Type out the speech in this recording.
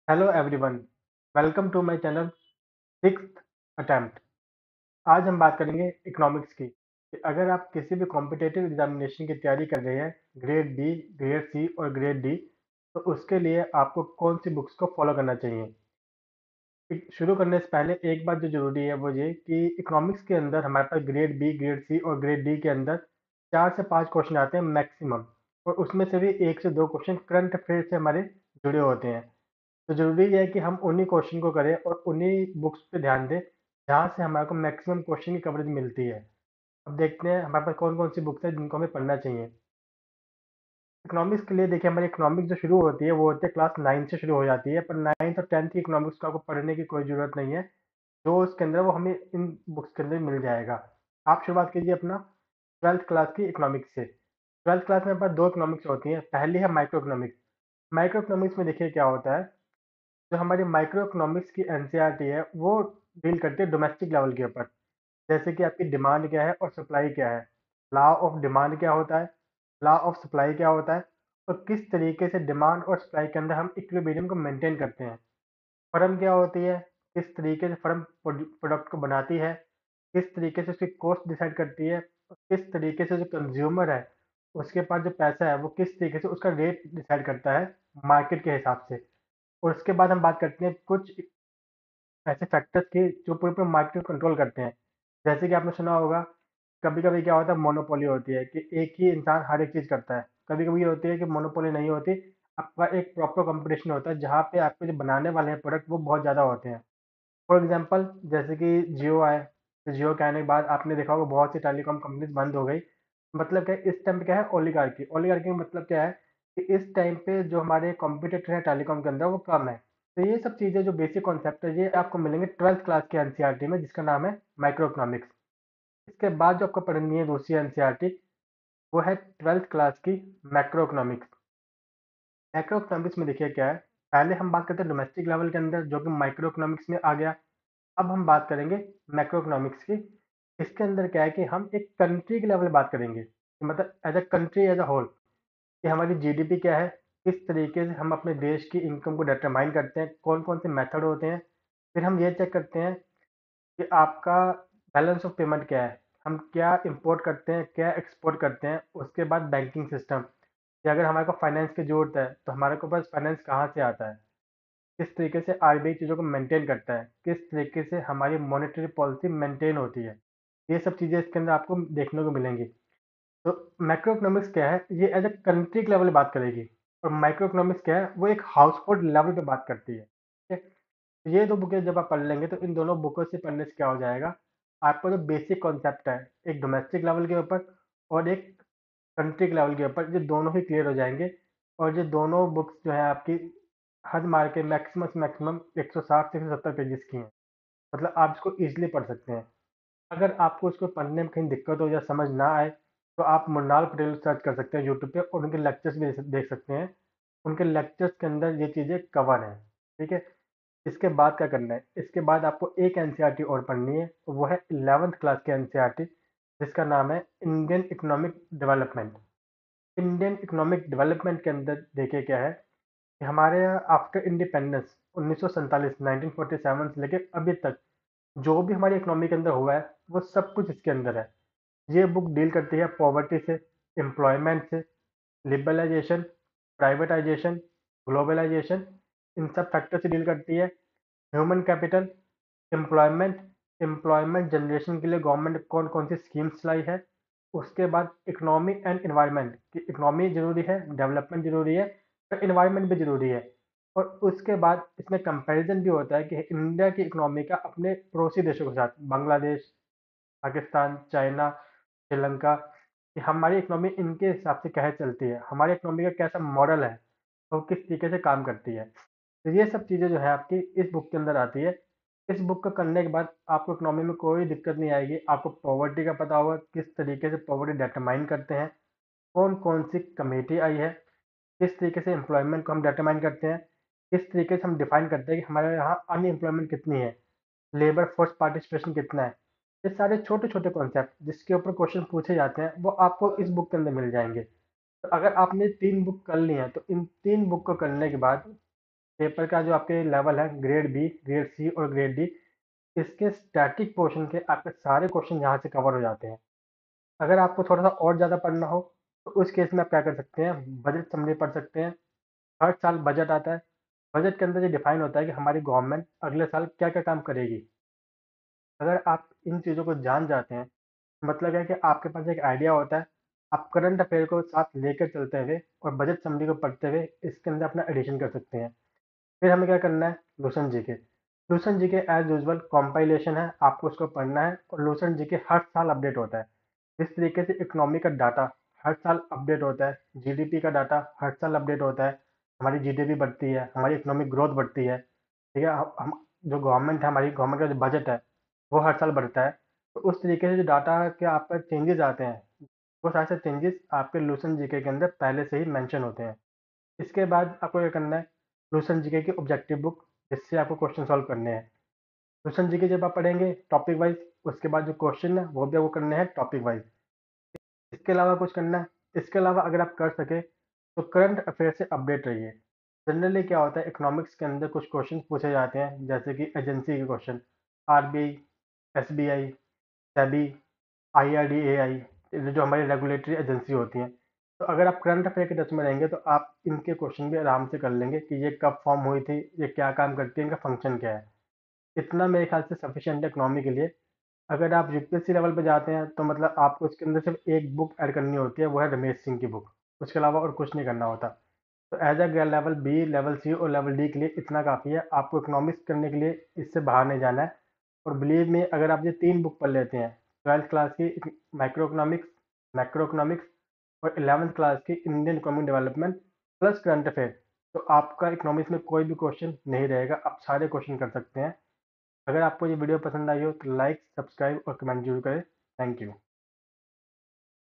Hello everyone, welcome to my channel sixth attempt. आज हम बात करेंगे इकोनॉमिक्स की कि अगर आप किसी भी कॉम्पिटिटिव एग्जामिनेशन की तैयारी कर रहे हैं, ग्रेड बी, ग्रेड सी और ग्रेड डी, तो उसके लिए आपको कौन सी बुक्स को फॉलो करना चाहिए। शुरू करने से पहले एक बात जो जरूरी है वो ये कि इकोनॉमिक्स के अंदर हमारे पास ग्रेड बी, ग्रेड सी और ग्रेड डी के अंदर 4 से 5 क्वेश्चन आते हैं मैक्सिमम, और उसमें से भी 1 से 2 क्वेश्चन करंट अफेयर से हमारे जुड़े होते हैं। तो ज़रूरी है कि हम उन्हीं क्वेश्चन को करें और उन्हीं बुक्स पे ध्यान दें जहाँ से हमारे को मैक्सिमम क्वेश्चन की कवरेज मिलती है। अब देखते हैं हमारे पास कौन कौन सी बुक्स हैं जिनको हमें पढ़ना चाहिए। इकोनॉमिक्स के लिए देखिए, हमारी इकोनॉमिक्स जो शुरू होती है वो होती है क्लास 9 से शुरू हो जाती है, पर 9th और 10th की इकोनॉमिक्स को आपको पढ़ने की कोई ज़रूरत नहीं है। जो उसके अंदर वो हमें इन बुक्स के अंदर मिल जाएगा। आप शुरुआत कीजिए अपना 12th क्लास की इकोनॉमिक्स से। 12th क्लास में हमारे पास 2 इकोनॉमिक्स होती हैं। पहली है माइक्रो इकोनॉमिक्स। माइक्रो इकोनॉमिक्स में देखिए क्या होता है, जो हमारी माइक्रो इकोनॉमिक्स की एनसीईआरटी है वो डील करती है डोमेस्टिक लेवल के ऊपर। जैसे कि आपकी डिमांड क्या है और सप्लाई क्या है, लॉ ऑफ डिमांड क्या होता है, लॉ ऑफ सप्लाई क्या होता है, और किस तरीके से डिमांड और सप्लाई के अंदर हम इक्विलिब्रियम को मेंटेन करते हैं। फर्म क्या होती है, किस तरीके से फर्म प्रोडक्ट को बनाती है, किस तरीके से उसकी कॉस्ट डिसाइड करती है, और किस तरीके से जो कंज्यूमर है उसके पास जो पैसा है वो किस तरीके से उसका रेट डिसाइड करता है मार्केट के हिसाब से। और उसके बाद हम बात करते हैं कुछ ऐसे फैक्टर्स की जो पूरे पूरे मार्केट को कंट्रोल करते हैं। जैसे कि आपने सुना होगा, कभी कभी क्या होता है, मोनोपोली होती है कि एक ही इंसान हर एक चीज़ करता है। कभी कभी ये होती है कि मोनोपोली नहीं होती, आपका एक प्रॉपर कंपटीशन होता है जहाँ पे आपके जो बनाने वाले हैं प्रोडक्ट वो बहुत ज़्यादा होते हैं। फॉर एग्जांपल जैसे कि जियो आए, तो जियो के आने के बाद आपने देखा होगा बहुत सी टेलीकॉम कंपनीज बंद हो गई। मतलब क्या है, इस टाइम पे क्या है, ओलिगार्की। ओलिगार्की का मतलब क्या है कि इस टाइम पे जो हमारे कॉम्पिटिटर हैं टेलीकॉम के अंदर वो कम है। तो ये सब चीज़ें जो बेसिक कॉन्सेप्ट है ये आपको मिलेंगे 12th क्लास के एनसीईआरटी में, जिसका नाम है माइक्रो इकोनॉमिक्स। इसके बाद जो आपको पढ़नी है दूसरी एनसीईआरटी, वो है 12th क्लास की मैक्रो इकोनॉमिक्स। मैक्रो इकोनॉमिक्स में देखिए क्या है, पहले हम बात करते हैं डोमेस्टिक लेवल के अंदर जो कि माइक्रो इकोनॉमिक्स में आ गया। अब हम बात करेंगे मैक्रो इकोनॉमिक्स की। इसके अंदर क्या है कि हम एक कंट्री के लेवल बात करेंगे, कि मतलब as a country as a whole, कि हमारी जीडीपी क्या है, किस तरीके से हम अपने देश की इनकम को डिटरमाइन करते हैं, कौन कौन से मेथड होते हैं। फिर हम ये चेक करते हैं कि आपका बैलेंस ऑफ पेमेंट क्या है, हम क्या इंपोर्ट करते हैं, क्या एक्सपोर्ट करते हैं। उसके बाद बैंकिंग सिस्टम, कि अगर हमारे को फाइनेंस की जरूरत है तो हमारे को पास फाइनेंस कहाँ से आता है, किस तरीके से आरबीआई चीज़ों को मेंटेन करता है, किस तरीके से हमारी मॉनेटरी पॉलिसी मेंटेन होती है। ये सब चीज़ें इसके अंदर आपको देखने को मिलेंगी। तो मैक्रो इकोनॉमिक्स क्या है, ये एज ए कंट्री के लेवल पे बात करेगी। और माइक्रो इकोनॉमिक्स क्या है, वो एक हाउस होल्ड लेवल पे बात करती है। ठीक है? तो ये दो बुकें जब आप पढ़ लेंगे तो इन दोनों बुकों से पढ़ने से क्या हो जाएगा, आपको जो बेसिक कॉन्सेप्ट है एक डोमेस्टिक लेवल के ऊपर और एक कंट्री के लेवल के ऊपर, ये दोनों ही क्लियर हो जाएंगे। और ये दोनों बुक्स जो है आपकी हद मार के मैक्सिमम से मैक्सिमम 160 से 170 पेजेस की हैं। मतलब आप इसको ईजिली पढ़ सकते हैं। अगर आपको इसको पढ़ने में कहीं दिक्कत हो या समझ ना आए, तो आप मुन्नाल पटेल सर्च कर सकते हैं यूट्यूब पे और उनके लेक्चर्स भी देख सकते हैं। उनके लेक्चर्स के अंदर ये चीज़ें कवर हैं। ठीक है? इसके बाद क्या करना है, इसके बाद आपको एक एनसीईआरटी और पढ़नी है, वो है 11th क्लास की एनसीईआरटी, जिसका नाम है Indian economic development. Indian economic development के अंदर देखिए क्या है कि हमारे यहाँ आफ्टर इंडिपेंडेंस 1947 1947 से लेकर अभी तक जो भी हमारी इकोनॉमी के अंदर हुआ है वो सब कुछ इसके अंदर है। ये बुक डील करती है पॉवर्टी से, एम्प्लॉयमेंट से, लिबरलाइजेशन, प्राइवेटाइजेशन, ग्लोबलाइजेशन, इन सब फैक्टर से डील करती है। Human capital, employment, employment generation के लिए गवर्नमेंट कौन कौन सी स्कीम्स लाई है। उसके बाद इकोनॉमी एंड इन्वायरमेंट, कि इकोनॉमी जरूरी है, डेवलपमेंट जरूरी है, तो इन्वायरमेंट भी जरूरी है। और उसके बाद इसमें कंपैरिजन भी होता है कि इंडिया की इकोनॉमी का अपने पड़ोसी देशों के साथ, बांग्लादेश, पाकिस्तान, चाइना, श्रीलंका, कि हमारी इकोनॉमी इनके हिसाब से कैसे चलती है, हमारी इकोनॉमी का कैसा मॉडल है, वो किस तरीके से काम करती है। तो ये सब चीज़ें जो है आपकी इस बुक के अंदर आती है। इस बुक को करने के बाद आपको इकोनॉमी में कोई दिक्कत नहीं आएगी। आपको पॉवर्टी का पता होगा, किस तरीके से पॉवर्टी डिटरमाइन करते हैं, कौन कौन सी कमेटी आई है, किस तरीके से एम्प्लॉयमेंट को हम डिटरमाइन करते हैं, किस तरीके से हम डिफाइन करते हैं कि हमारे यहाँ अनएम्प्लॉयमेंट कितनी है, लेबर फोर्स पार्टिसिपेशन कितना है। ये सारे छोटे छोटे कॉन्सेप्ट जिसके ऊपर क्वेश्चन पूछे जाते हैं वो आपको इस बुक के अंदर मिल जाएंगे। तो अगर आपने 3 बुक कर ली हैं तो इन 3 बुक को करने के बाद पेपर का जो आपके लेवल है ग्रेड बी, ग्रेड सी और ग्रेड डी, इसके स्टैटिक पोर्शन के आपके सारे क्वेश्चन यहाँ से कवर हो जाते हैं। अगर आपको थोड़ा-सा और ज़्यादा पढ़ना हो, तो उस केस में आप क्या कर सकते हैं, बजट समरी पढ़ सकते हैं। हर साल बजट आता है, बजट के अंदर ये डिफाइन होता है कि हमारी गवर्नमेंट अगले साल क्या-क्या काम करेगी। अगर आप इन चीज़ों को जान जाते हैं, मतलब है कि आपके पास एक आइडिया होता है, आप करंट अफेयर को साथ लेकर चलते हुए और बजट समरी को पढ़ते हुए इसके अंदर अपना एडिशन कर सकते हैं। फिर हमें क्या करना है, Lucent GK. Lucent GK as usual compilation है, आपको उसको पढ़ना है और लूसेंट जीके हर साल अपडेट होता है। जिस तरीके से इकोनॉमी का डाटा हर साल अपडेट होता है, जीडीपी का डाटा हर साल अपडेट होता है, हमारी जीडीपी बढ़ती है, हमारी इकोनॉमिक ग्रोथ बढ़ती है, ठीक है। हम जो गवर्नमेंट है, हमारी गवर्नमेंट का जो बजट है वो हर साल बढ़ता है। तो उस तरीके से जो डाटा के आप पर चेंजेस आते हैं, वो सारे से चेंजेस आपके लूसेंट जीके के अंदर पहले से ही मेंशन होते हैं। इसके बाद आपको क्या करना है, लूसेंट जीके की ऑब्जेक्टिव बुक, जिससे आपको क्वेश्चन सॉल्व करने हैं। लूसेंट जीके जब आप पढ़ेंगे टॉपिक वाइज, उसके बाद जो क्वेश्चन है वो भी आपको करने हैं टॉपिक वाइज। इसके अलावा कुछ करना है, इसके अलावा अगर आप कर सके तो करंट अफेयर से अपडेट रहिए। जनरली क्या होता है, इकोनॉमिक्स के अंदर कुछ क्वेश्चन पूछे जाते हैं, जैसे कि एजेंसी के question, RBI, SBI, SEBI, IRDAI, जो हमारी रेगुलेटरी एजेंसी होती हैं। तो अगर आप करंट अफेयर के टच में रहेंगे तो आप इनके क्वेश्चन भी आराम से कर लेंगे कि ये कब फॉर्म हुई थी, ये क्या काम करती है, इनका फंक्शन क्या है। इतना मेरे ख्याल से सफिशिएंट है इकोनॉमी के लिए। अगर आप यूपीएससी लेवल पे जाते हैं तो मतलब आपको इसके अंदर सिर्फ एक बुक ऐड करनी होती है, वो है रमेश सिंह की बुक। उसके अलावा और कुछ नहीं करना होता। तो as a level B, level C और लेवल डी के लिए इतना काफ़ी है। आपको इकोनॉमिक्स करने के लिए इससे बाहर नहीं जाना है। और बिलीव में अगर आप ये 3 बुक पढ़ लेते हैं, 12th क्लास की माइक्रो इकोनॉमिक्स, मैक्रो इकोनॉमिक्स और 11th क्लास की Indian economic development plus current affair, तो आपका इकोनॉमिक्स में कोई भी क्वेश्चन नहीं रहेगा, आप सारे क्वेश्चन कर सकते हैं। अगर आपको ये वीडियो पसंद आई हो तो लाइक, सब्सक्राइब और कमेंट जरूर करें। Thank you.